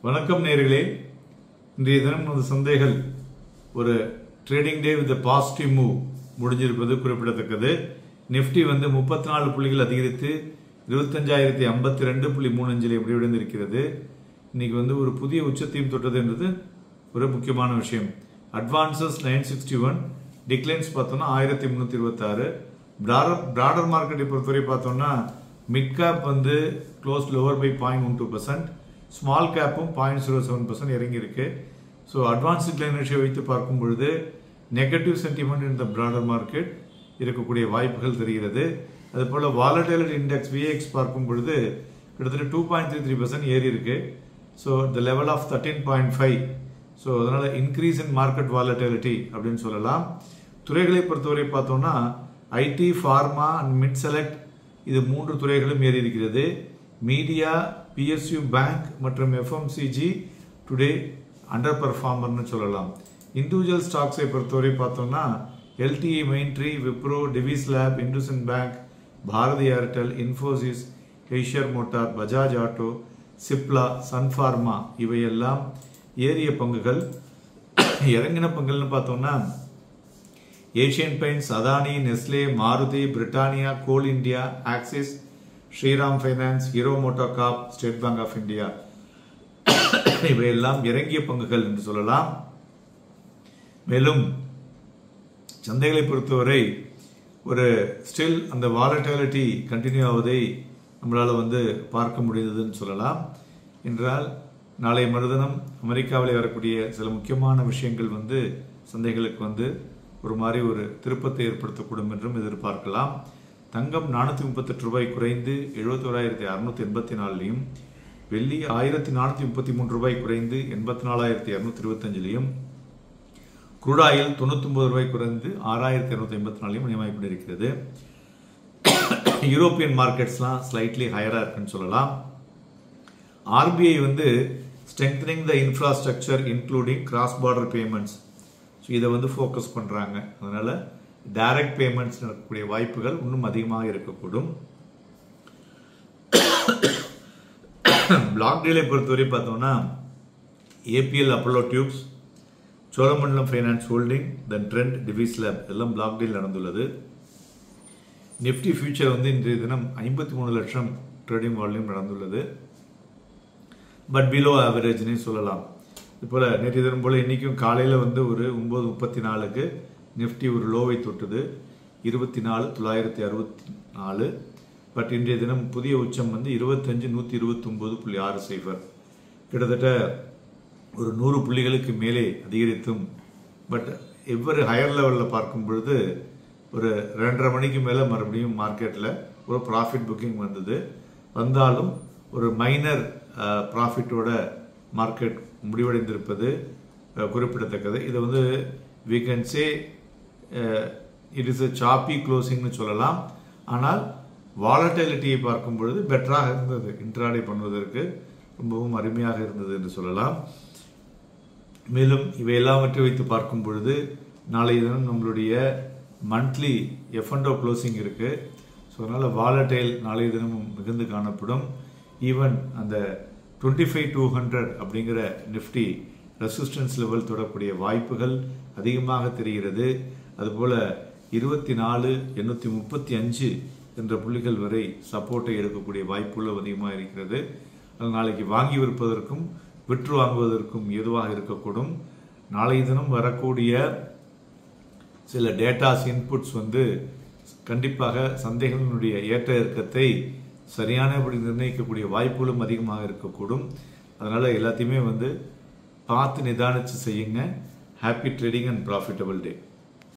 வணக்கம் நேயர்களே. இன்றைய தினம் நமது சந்தைகள் ஒரு trading day with positive move முடிஞ்சிருப்பது குறிப்பிடத்தக்கது. நிஃப்டி 34 புள்ளிகள் அதிகரித்து 25,052.35 முடிவடைந்திருக்கிறது. இன்னைக்கு ஒரு புதிய உச்சத்தையும் தொட்டது என்பது ஒரு முக்கியமான விஷயம். அட்வான்சஸ் 961, டிக்ளைன்ஸ் பார்த்தோம்னா 1326. பிராடர் மார்க்கெட்டை பொறுத்தவரை பார்த்தோம்னா mid cap close lower by 0.12%, small கேப்பும் 0.07% இறங்கி இருக்கு. ஸோ அட்வான்ஸ் டிக்ளைன் ரேஷியோ வைத்து பார்க்கும் பொழுது நெகட்டிவ் சென்டிமெண்ட் இந்த பிராடர் மார்க்கெட் இருக்கக்கூடிய வாய்ப்புகள் தெரிகிறது. அதுபோல் வாலட்டிலிட்டி இண்டெக்ஸ் விஎக்ஸ் பார்க்கும் பொழுது கிட்டத்தட்ட 2.33% ஏறி இருக்கு. So the level of 13.5. So அதனால இன்க்ரீஸ் இன் மார்க்கெட் வாலட்டிலிட்டி அப்படின்னு சொல்லலாம். துறைகளை பொறுத்தவரை பார்த்தோம்னா IT, pharma and mid select இது 3 துறைகளும் ஏறி இருக்கிறது. மீடியா, பிஎஸ்யூ பேங்க் மற்றும் எஃப்எம்சிஜி டுடே அண்டர் பர்ஃபார்மர்னு சொல்லலாம். இண்டிவிஜுவல் ஸ்டாக்ஸை பொறுத்தவரை பார்த்தோம்னா LTE, Mindtree, Wipro, Divi's lab, IndusInd bank, Bharti Airtel, Infosys, Eicher motor, Bajaj auto, Cipla, Sun Pharma இவையெல்லாம் ஏறிய பங்குகள். இறங்கின பங்குகள்னு பார்த்தோம்னா Asian paints, Adani, Nestle, Maruti, Britannia, Coal India, Axis, Shriram Finance, Hero MotoCorp, State Bank of India இவையெல்லாம் இறங்கிய பங்குகள் என்று சொல்லலாம். மேலும் சந்தைகளை பொறுத்தவரை ஒரு ஸ்டில் அந்த வாலட்டிலிட்டி கண்டினியூ ஆவதை நம்மளால பார்க்க முடிந்ததுன்னு சொல்லலாம். என்றால் நாளை மறுதினம் அமெரிக்காவில் வரக்கூடிய சில முக்கியமான விஷயங்கள் சந்தைகளுக்கு ஒரு மாதிரி ஒரு திருப்பத்தை ஏற்படுத்தக்கூடும் என்றும் எதிர்பார்க்கலாம். தங்கம் 438 ரூபாய் குறைந்து 71,684, வெள்ளி 1,433 ரூபாய் குறைந்து 84,225, குரூட் ஆயில் 99 ரூபாய் குறைந்து 6,254 மணியமாகி கொண்டிருக்கிறது. யூரோப்பியன் மார்க்கெட்ஸ்லாம் ஸ்லைட்லி ஹையரா இருக்குன்னு சொல்லலாம். ஆர்பிஐ ஸ்ட்ரெங்தனிங் த infrastructure including cross border payments இதை ஃபோக்கஸ் பண்றாங்க. அதனால டைரக்ட் பேமெண்ட்ஸ் நடக்கக்கூடிய வாய்ப்புகள் இன்னும் அதிகமாக இருக்கக்கூடும். பிளாக் டீலை பொறுத்தவரை பார்த்தோம்னா APL, Apollo tubes, Cholamandalam finance holding, then Trent, Divi's lab எல்லாம் பிளாக் டீல் நடந்துள்ளது. நிஃப்டி ஃபியூச்சர் இன்றைய தினம் 53 லட்சம் ட்ரேடிங் வால்யூம் நடந்துள்ளது. பட் பிலோ ஆவரேஜ்னே சொல்லலாம். இப்போல நேற்று தினம் போல இன்னைக்கும் காலையில் ஒரு 9:34க்கு நிஃப்டி ஒரு லோவை தொட்டது 24,964. பட் இன்றைய தினம் புதிய உச்சம் 25,129.60. கிட்டத்தட்ட ஒரு 100 புள்ளிகளுக்கு மேலே அதிகரித்தும். பட் எவ்வொரு ஹையர் லெவலில் பார்க்கும் பொழுது ஒரு 2:30 மணிக்கு மேலே மறுபடியும் மார்க்கெட்டில் ஒரு ப்ராஃபிட் புக்கிங் வந்தாலும் ஒரு மைனர் ப்ராஃபிட்டோட மார்க்கெட் முடிவடைந்திருப்பது குறிப்பிடத்தக்கது. இது we can say it is a choppy closing சொல்லலாம். ஆனால் வாலட்டிலிட்டியை பார்க்கும் பொழுது பெட்டராக இருந்தது. இன்ட்ராடே பண்ணுவதற்கு ரொம்பவும் அருமையாக இருந்தது என்று சொல்லலாம். மேலும் இவை எல்லாவற்றை வைத்து பார்க்கும் பொழுது நாளை தினம் நம்மளுடைய மந்த்லி F&O க்ளோசிங் இருக்கு. ஸோ அதனால வாலட்டைல் நாளைய தினமும் மிகுந்து காணப்படும். ஈவன் அந்த 25,200 அப்படிங்கிற நிஃப்டி ரெசிஸ்டன்ஸ் லெவல் தொடரக்கூடிய வாய்ப்புகள் அதிகமாக தெரிகிறது. அதுபோல 24,835 என்ற புள்ளிகள் வரை சப்போர்ட்டை எடுக்கக்கூடிய வாய்ப்புகள் அதிகமாக இருக்கிறது. நாளைக்கு வாங்கி விற்பதற்கும் விற்று வாங்குவதற்கும் ஏதுவாக இருக்கக்கூடும். நாளைய தினம் வரக்கூடிய சில டேட்டாஸ் இன்புட்ஸ் கண்டிப்பாக சந்தைகளினுடைய ஏற்ற இறக்கத்தை சரியானபடி நிர்ணயிக்கக்கூடிய வாய்ப்புகளும் அதிகமாக இருக்கக்கூடும். அதனால எல்லாத்தையுமே பார்த்து நிதானிச்சு செய்யுங்க. Happy trading and profitable day.